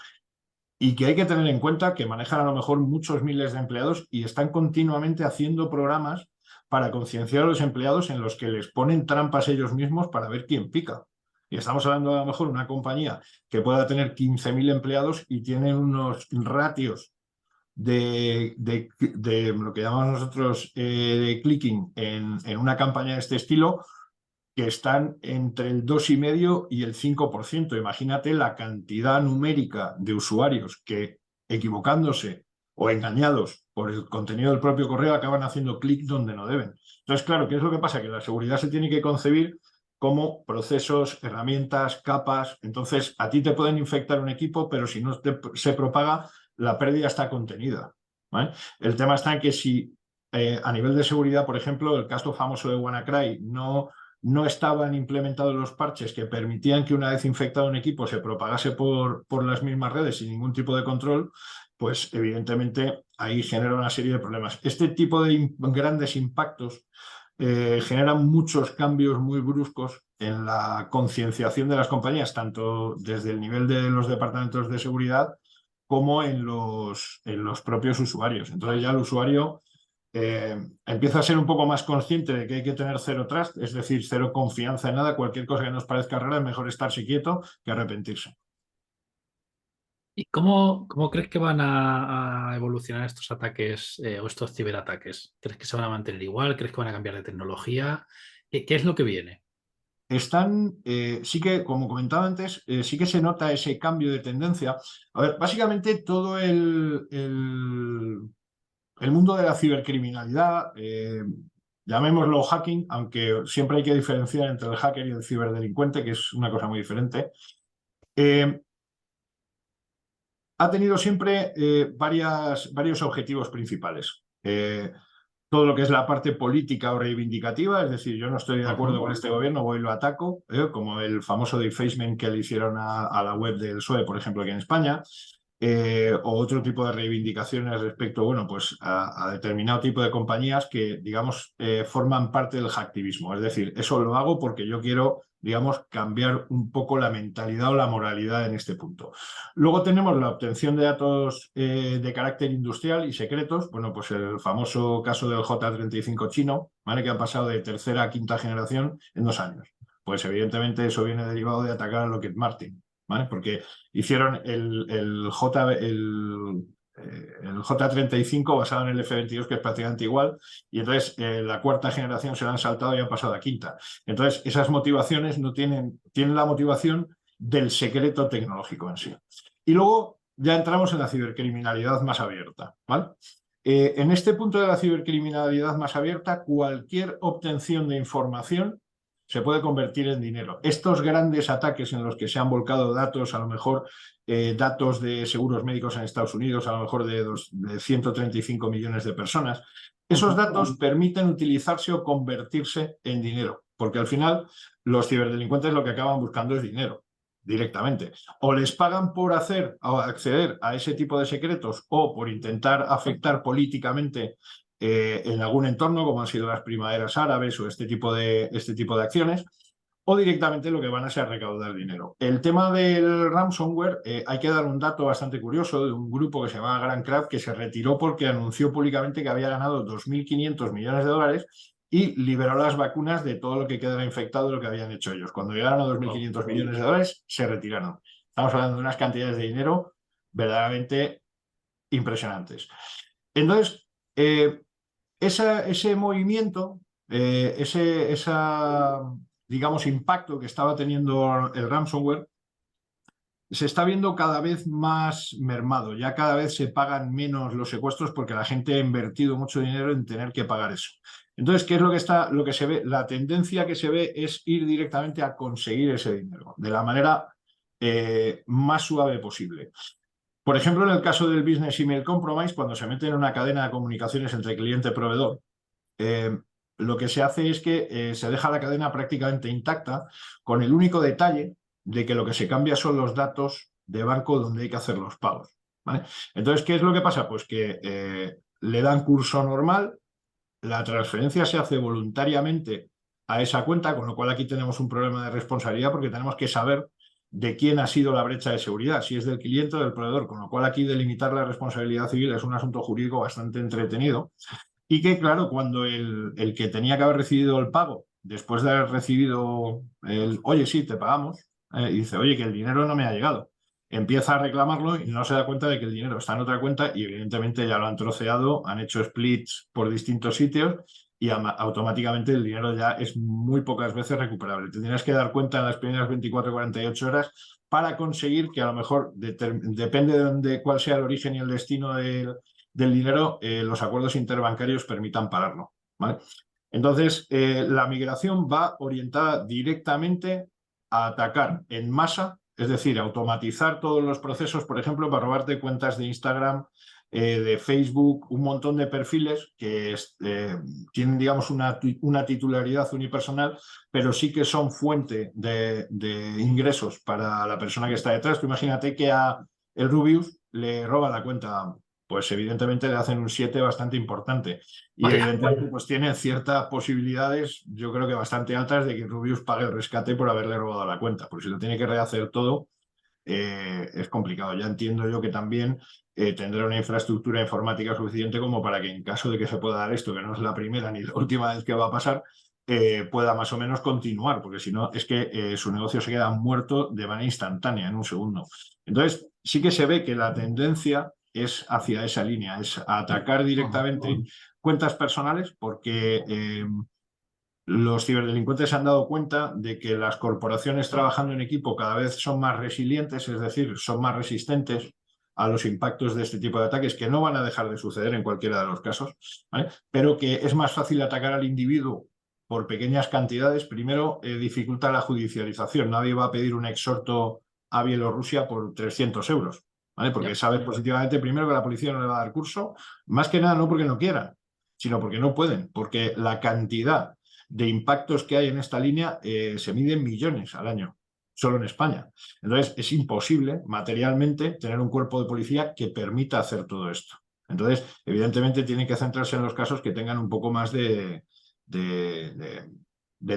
y que hay que tener en cuenta que manejan a lo mejor muchos miles de empleados y están continuamente haciendo programas para concienciar a los empleados en los que les ponen trampas ellos mismos para ver quién pica. Y estamos hablando a lo mejor de una compañía que pueda tener 15.000 empleados y tiene unos ratios de lo que llamamos nosotros de clicking en una campaña de este estilo que están entre el 2,5 y el 5%. Imagínate la cantidad numérica de usuarios que, equivocándose o engañados por el contenido del propio correo, acaban haciendo clic donde no deben. Entonces, claro, ¿qué es lo que pasa? Que la seguridad se tiene que concebir como procesos, herramientas, capas. Entonces, a ti te pueden infectar un equipo, pero si no se propaga, la pérdida está contenida, ¿vale? El tema está en que si a nivel de seguridad, por ejemplo, el caso famoso de WannaCry no estaban implementados los parches que permitían que una vez infectado un equipo se propagase por las mismas redes sin ningún tipo de control, pues evidentemente ahí genera una serie de problemas. Este tipo de grandes impactos generan muchos cambios muy bruscos en la concienciación de las compañías, tanto desde el nivel de los departamentos de seguridad como en los propios usuarios. Entonces ya el usuario empieza a ser un poco más consciente de que hay que tener cero trust, es decir, cero confianza en nada. Cualquier cosa que nos parezca rara es mejor estarse quieto que arrepentirse. ¿Y cómo crees que van a evolucionar estos ataques o estos ciberataques? ¿Crees que se van a mantener igual? ¿Crees que van a cambiar de tecnología? ¿Qué es lo que viene? Sí que, como comentaba antes, sí que se nota ese cambio de tendencia. A ver, básicamente todo el mundo de la cibercriminalidad, llamémoslo hacking, aunque siempre hay que diferenciar entre el hacker y el ciberdelincuente, que es una cosa muy diferente, eh, ha tenido siempre varios objetivos principales. Todo lo que es la parte política o reivindicativa, es decir, yo no estoy de acuerdo con este gobierno, voy y lo ataco, como el famoso defacement que le hicieron a la web del PSOE, por ejemplo, aquí en España, o otro tipo de reivindicaciones respecto, bueno, pues a determinado tipo de compañías que, digamos, forman parte del hacktivismo. Es decir, eso lo hago porque yo quiero, digamos, cambiar un poco la mentalidad o la moralidad en este punto. Luego tenemos la obtención de datos de carácter industrial y secretos. Bueno, pues el famoso caso del J-35 chino, ¿vale? Que ha pasado de tercera a quinta generación en 2 años. Pues evidentemente eso viene derivado de atacar a Lockheed Martin, ¿vale? Porque hicieron el J-35 basado en el F-22, que es prácticamente igual, y entonces la cuarta generación se la han saltado y han pasado a quinta. Entonces, esas motivaciones no tienen la motivación del secreto tecnológico en sí. Y luego ya entramos en la cibercriminalidad más abierta, ¿vale? En este punto de la cibercriminalidad más abierta, cualquier obtención de información se puede convertir en dinero. Estos grandes ataques en los que se han volcado datos, a lo mejor datos de seguros médicos en Estados Unidos, a lo mejor de 135 millones de personas, esos datos permiten utilizarse o convertirse en dinero, porque al final los ciberdelincuentes lo que acaban buscando es dinero directamente. O les pagan por acceder a ese tipo de secretos o por intentar afectar políticamente en algún entorno, como han sido las primaveras árabes o este tipo de acciones, o directamente lo que van a ser recaudar dinero. El tema del ransomware, hay que dar un dato bastante curioso de un grupo que se llama Grand Craft, que se retiró porque anunció públicamente que había ganado 2.500 millones de dólares y liberó las vacunas de todo lo que quedara infectado de lo que habían hecho ellos. Cuando llegaron a 2.500 millones de dólares, se retiraron. Estamos hablando de unas cantidades de dinero verdaderamente impresionantes. Entonces, ese movimiento, digamos, impacto que estaba teniendo el ransomware, se está viendo cada vez más mermado. Ya cada vez se pagan menos los secuestros porque la gente ha invertido mucho dinero en tener que pagar eso. Entonces, ¿qué es lo que se ve? La tendencia que se ve es ir directamente a conseguir ese dinero de la manera más suave posible. Por ejemplo, en el caso del Business Email Compromise, cuando se mete en una cadena de comunicaciones entre cliente y proveedor, eh, lo que se hace es que se deja la cadena prácticamente intacta, con el único detalle de que lo que se cambia son los datos de banco donde hay que hacer los pagos, ¿vale? Entonces, ¿qué es lo que pasa? Pues que le dan curso normal, la transferencia se hace voluntariamente a esa cuenta, con lo cual aquí tenemos un problema de responsabilidad porque tenemos que saber de quién ha sido la brecha de seguridad, si es del cliente o del proveedor, con lo cual aquí delimitar la responsabilidad civil es un asunto jurídico bastante entretenido y que, claro, cuando el que tenía que haber recibido el pago, después de haber recibido el, oye, sí, te pagamos, y dice, oye, que el dinero no me ha llegado, empieza a reclamarlo y no se da cuenta de que el dinero está en otra cuenta y evidentemente ya lo han troceado, han hecho splits por distintos sitios y automáticamente el dinero ya es muy pocas veces recuperable. Te tienes que dar cuenta en las primeras 24 o 48 horas para conseguir que a lo mejor, depende de dónde, cuál sea el origen y el destino del dinero, los acuerdos interbancarios permitan pararlo, ¿vale? Entonces, la migración va orientada directamente a atacar en masa, es decir, automatizar todos los procesos, por ejemplo, para robarte cuentas de Instagram, de Facebook, un montón de perfiles que tienen, digamos, una titularidad unipersonal, pero sí que son fuente de ingresos para la persona que está detrás. Tú imagínate que a el Rubius le roba la cuenta, pues evidentemente le hacen un 7 bastante importante. Y Vaya. evidentemente pues tienen ciertas posibilidades, yo creo que bastante altas, de que Rubius pague el rescate por haberle robado la cuenta, porque si lo tiene que rehacer todo, es complicado. Ya entiendo yo que también tendrá una infraestructura informática suficiente como para que en caso de que se pueda dar esto, que no es la primera ni la última vez que va a pasar, pueda más o menos continuar, porque si no es que su negocio se queda muerto de manera instantánea, en un segundo. Entonces, sí que se ve que la tendencia es hacia esa línea, es atacar directamente cuentas personales, porque los ciberdelincuentes se han dado cuenta de que las corporaciones trabajando en equipo cada vez son más resilientes, es decir, son más resistentes a los impactos de este tipo de ataques, que no van a dejar de suceder en cualquiera de los casos, ¿vale? Pero que es más fácil atacar al individuo por pequeñas cantidades. Primero, dificulta la judicialización. Nadie va a pedir un exhorto a Bielorrusia por 300 euros, ¿vale? Porque sabes positivamente, primero, que la policía no le va a dar curso, más que nada no porque no quieran, sino porque no pueden, porque la cantidad de impactos que hay en esta línea se miden millones al año, solo en España. Entonces, es imposible materialmente tener un cuerpo de policía que permita hacer todo esto. Entonces, evidentemente, tienen que centrarse en los casos que tengan un poco más de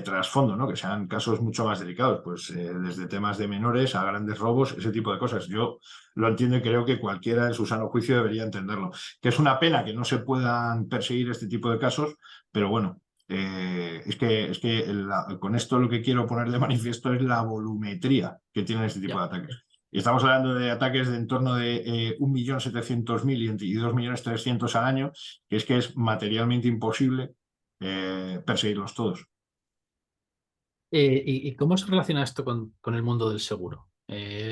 trasfondo, ¿no? Que sean casos mucho más delicados, pues desde temas de menores a grandes robos, ese tipo de cosas. Yo lo entiendo y creo que cualquiera en su sano juicio debería entenderlo. Que es una pena que no se puedan perseguir este tipo de casos, pero bueno, es que con esto lo que quiero poner de manifiesto es la volumetría que tienen este tipo de ataques. Y estamos hablando de ataques de en torno de 1.700.000 y 2.300.000 al año, que es materialmente imposible perseguirlos todos. ¿Y cómo se relaciona esto con el mundo del seguro?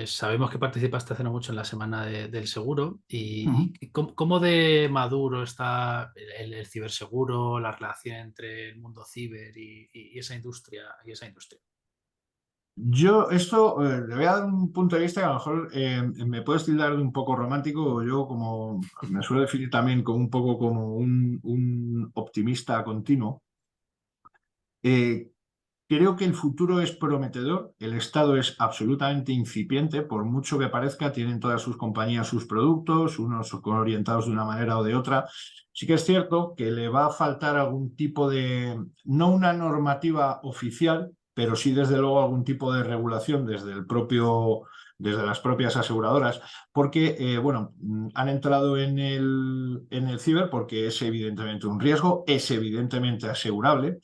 Sabemos que participaste hace no mucho en la semana del seguro y cómo de maduro está el ciberseguro, la relación entre el mundo ciber y esa industria Yo esto le voy a dar un punto de vista que a lo mejor me puedes tildar de un poco romántico, o yo como me suelo definir también como un poco como un optimista continuo. Eh, Creo que el futuro es prometedor, el Estado es absolutamente incipiente, por mucho que parezca, tienen todas sus compañías sus productos, unos orientados de una manera o de otra. Sí que es cierto que le va a faltar algún tipo de, no una normativa oficial, pero sí desde luego algún tipo de regulación desde las propias aseguradoras, porque bueno, han entrado en el ciber porque es evidentemente un riesgo, es evidentemente asegurable.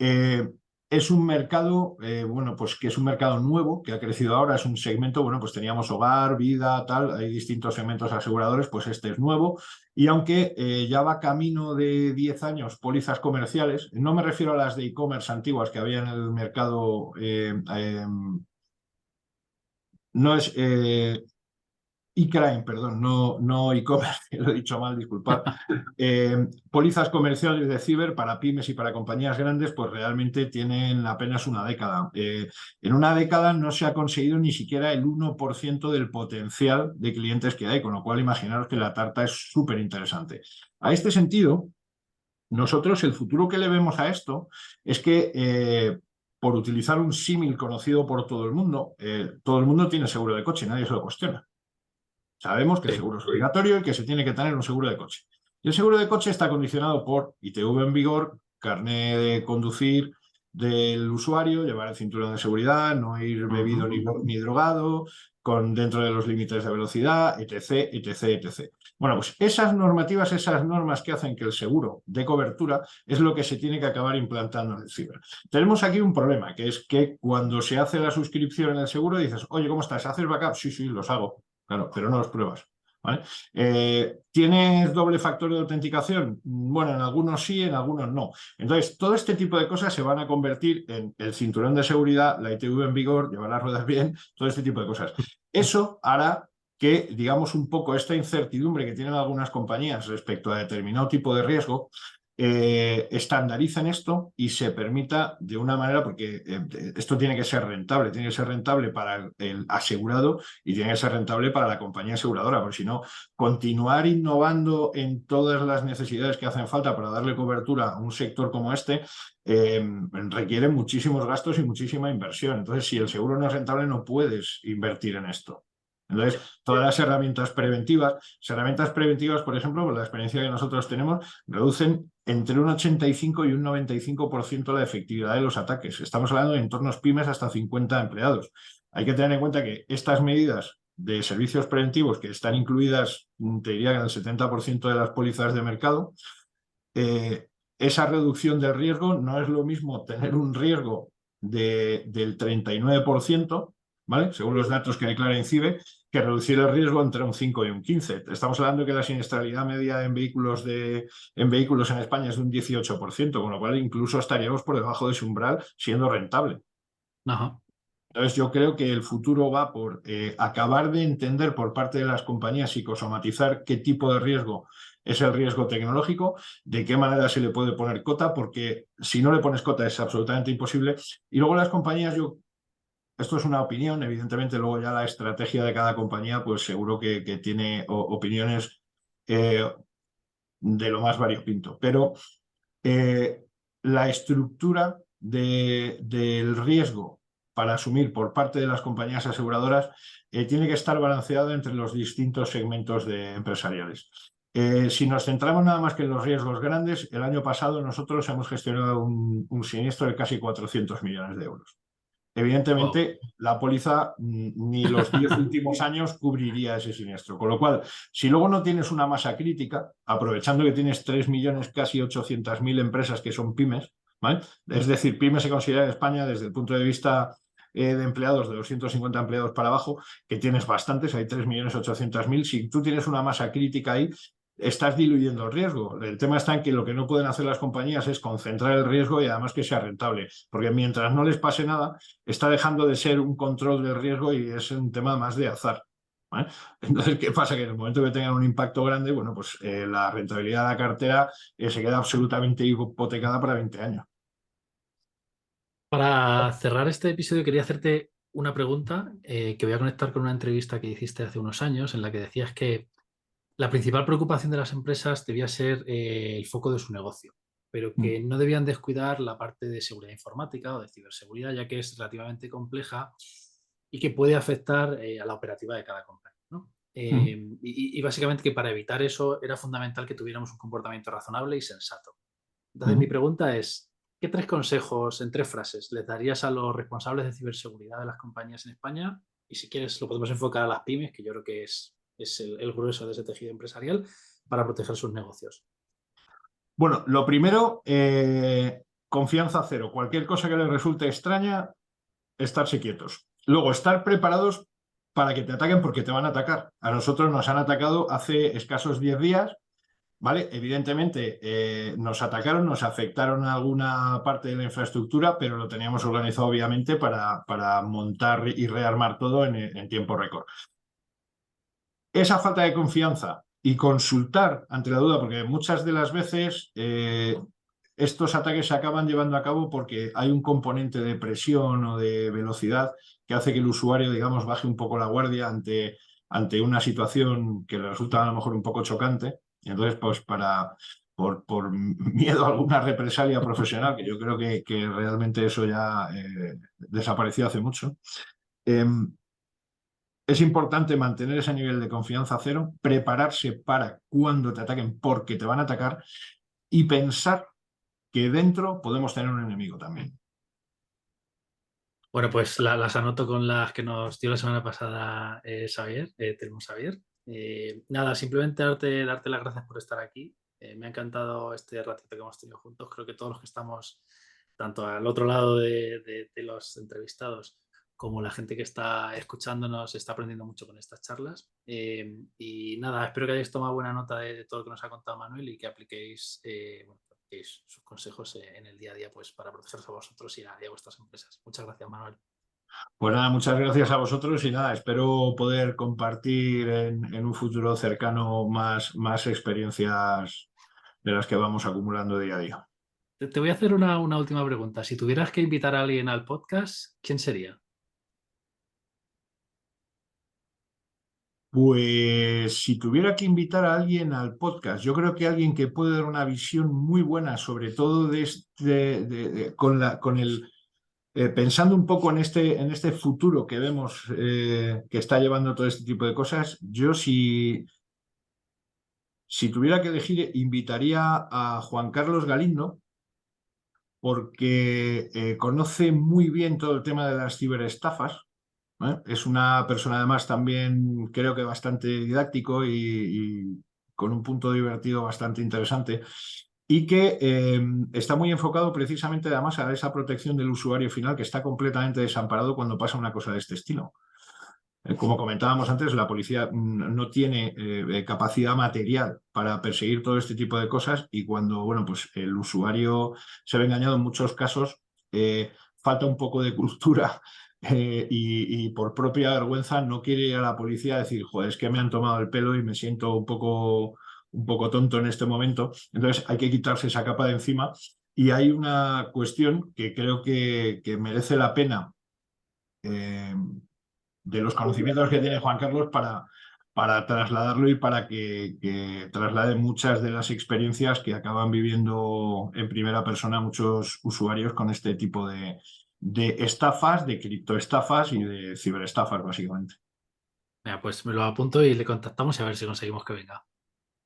Eh, es un mercado, bueno, pues que es un mercado nuevo, que ha crecido ahora, es un segmento, bueno, pues teníamos hogar, vida, tal, hay distintos segmentos aseguradores, pues este es nuevo, y aunque ya va camino de 10 años pólizas comerciales, no me refiero a las de e-commerce antiguas que había en el mercado, no es, e-crime, perdón, no e-commerce, que lo he dicho mal, disculpad. Pólizas comerciales de ciber para pymes y para compañías grandes, pues realmente tienen apenas una década. En una década no se ha conseguido ni siquiera el 1% del potencial de clientes que hay, con lo cual imaginaros que la tarta es súper interesante. A este sentido, nosotros el futuro que le vemos a esto es que, por utilizar un símil conocido por todo el mundo tiene seguro de coche, nadie se lo cuestiona. Sabemos que el Sí. seguro es obligatorio y que se tiene que tener un seguro de coche. Y el seguro de coche está condicionado por ITV en vigor, carné de conducir del usuario, llevar el cinturón de seguridad, no ir bebido ni drogado, dentro de los límites de velocidad, etc, etc, etc. Bueno, pues esas normativas, esas normas que hacen que el seguro dé cobertura, es lo que se tiene que acabar implantando en el ciber. Tenemos aquí un problema, que es que cuando se hace la suscripción en el seguro dices, oye, ¿cómo estás? ¿Haces backup? Sí, sí, los hago. Claro, pero no los pruebas. ¿Vale? ¿Tienes doble factor de autenticación? Bueno, en algunos sí, en algunos no. Entonces, todo este tipo de cosas se van a convertir en el cinturón de seguridad, la ITV en vigor, llevar las ruedas bien, todo este tipo de cosas. Eso hará que, digamos, un poco esta incertidumbre que tienen algunas compañías respecto a determinado tipo de riesgo, estandaricen esto y se permita de una manera, porque esto tiene que ser rentable para el asegurado y tiene que ser rentable para la compañía aseguradora, porque si no, continuar innovando en todas las necesidades que hacen falta para darle cobertura a un sector como este, requiere muchísimos gastos y muchísima inversión. Entonces, si el seguro no es rentable, no puedes invertir en esto. Entonces, todas las herramientas preventivas, por ejemplo, por la experiencia que nosotros tenemos, reducen entre un 85 y un 95% la efectividad de los ataques. Estamos hablando de entornos pymes hasta 50 empleados. Hay que tener en cuenta que estas medidas de servicios preventivos que están incluidas, te diría que en el 70% de las pólizas de mercado, esa reducción del riesgo no es lo mismo tener un riesgo del 39%, ¿vale? Según los datos que declara INCIBE, que reducir el riesgo entre un 5 y un 15. Estamos hablando que la siniestralidad media en vehículos en España es de un 18%, con lo cual incluso estaríamos por debajo de ese umbral siendo rentable. Ajá. Entonces yo creo que el futuro va por acabar de entender por parte de las compañías, psicosomatizar qué tipo de riesgo es el riesgo tecnológico, de qué manera se le puede poner cota, porque si no le pones cota es absolutamente imposible. Y luego las compañías, esto es una opinión, evidentemente luego ya la estrategia de cada compañía pues seguro que tiene opiniones de lo más variopinto, pero la estructura del riesgo para asumir por parte de las compañías aseguradoras tiene que estar balanceado entre los distintos segmentos empresariales. Si nos centramos nada más que en los riesgos grandes, el año pasado nosotros hemos gestionado un siniestro de casi 400 millones de euros. Wow. Evidentemente, la póliza ni los 10 últimos años cubriría ese siniestro. Con lo cual, si luego no tienes una masa crítica, aprovechando que tienes 3 millones, casi 800.000 empresas que son pymes, ¿vale? Es decir, pymes se considera en España desde el punto de vista de empleados, de 250 empleados para abajo, que tienes bastantes, hay 3.800.000. Si tú tienes una masa crítica ahí, estás diluyendo el riesgo. El tema está en que lo que no pueden hacer las compañías es concentrar el riesgo y además que sea rentable, porque mientras no les pase nada, está dejando de ser un control del riesgo y es un tema más de azar. ¿Vale? Entonces, ¿qué pasa? Que en el momento que tengan un impacto grande, bueno, pues la rentabilidad de la cartera se queda absolutamente hipotecada para 20 años. Para cerrar este episodio quería hacerte una pregunta que voy a conectar con una entrevista que hiciste hace unos años en la que decías que la principal preocupación de las empresas debía ser el foco de su negocio, pero que no debían descuidar la parte de seguridad informática o de ciberseguridad, ya que es relativamente compleja y que puede afectar a la operativa de cada compañía, ¿no? Y básicamente que para evitar eso era fundamental que tuviéramos un comportamiento razonable y sensato. Entonces mi pregunta es, ¿qué tres consejos en tres frases les darías a los responsables de ciberseguridad de las compañías en España? Y si quieres lo podemos enfocar a las pymes, que yo creo que es el grueso de ese tejido empresarial para proteger sus negocios. Bueno, lo primero, confianza cero. Cualquier cosa que les resulte extraña, estarse quietos. Luego, estar preparados para que te ataquen porque te van a atacar. A nosotros nos han atacado hace escasos 10 días, ¿vale? Evidentemente nos atacaron, nos afectaron alguna parte de la infraestructura, pero lo teníamos organizado obviamente para montar y rearmar todo en tiempo récord. esa falta de confianza y consultar ante la duda, porque muchas de las veces estos ataques se acaban llevando a cabo porque hay un componente de presión o de velocidad que hace que el usuario, digamos, baje un poco la guardia ante una situación que le resulta a lo mejor un poco chocante. Y entonces, pues por miedo a alguna represalia profesional, que yo creo que realmente eso ya desapareció hace mucho, es importante mantener ese nivel de confianza cero, prepararse para cuando te ataquen, porque te van a atacar, y pensar que dentro podemos tener un enemigo también. Bueno, pues las anoto con las que nos dio la semana pasada Xavier, tenemos Xavier. Nada, simplemente darte las gracias por estar aquí. Me ha encantado este ratito que hemos tenido juntos. Creo que todos los que estamos, tanto al otro lado de los entrevistados, como la gente que está escuchándonos, está aprendiendo mucho con estas charlas. Y nada, espero que hayáis tomado buena nota de todo lo que nos ha contado Manuel y que apliquéis, bueno, sus consejos en el día a día, pues para protegeros a vosotros y a vuestras empresas. Muchas gracias, Manuel. Pues nada, muchas gracias a vosotros y nada, espero poder compartir en un futuro cercano más experiencias de las que vamos acumulando día a día. Te voy a hacer una última pregunta. Si tuvieras que invitar a alguien al podcast, ¿quién sería? Pues si tuviera que invitar a alguien al podcast, yo creo que alguien que puede dar una visión muy buena, sobre todo con el pensando un poco en este futuro que vemos que está llevando todo este tipo de cosas, yo si tuviera que elegir, invitaría a Juan Carlos Galindo, porque conoce muy bien todo el tema de las ciberestafas. Es una persona además también creo que bastante didáctico y con un punto divertido bastante interesante y que está muy enfocado precisamente además a esa protección del usuario final que está completamente desamparado cuando pasa una cosa de este estilo. Como comentábamos antes, la policía no tiene capacidad material para perseguir todo este tipo de cosas y cuando bueno, pues el usuario se ve engañado en muchos casos, falta un poco de cultura y por propia vergüenza no quiere ir a la policía a decir, joder, es que me han tomado el pelo y me siento un poco tonto en este momento. Entonces hay que quitarse esa capa de encima y hay una cuestión que creo que merece la pena. Eh, de los conocimientos que tiene Juan Carlos para trasladarlo y para que traslade muchas de las experiencias que acaban viviendo en primera persona muchos usuarios con este tipo de estafas, de criptoestafas y de ciberestafas, básicamente. Mira, pues me lo apunto y le contactamos y a ver si conseguimos que venga.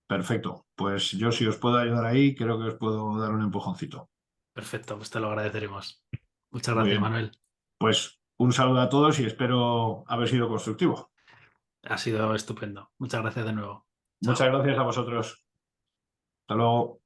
Perfecto. Pues yo si os puedo ayudar ahí, creo que os puedo dar un empujoncito. Perfecto, pues te lo agradeceremos. Muchas Muy gracias, bien. Manuel. Pues un saludo a todos y espero haber sido constructivo. Ha sido estupendo. Muchas gracias de nuevo. Muchas Chao. gracias a vosotros. Hasta luego.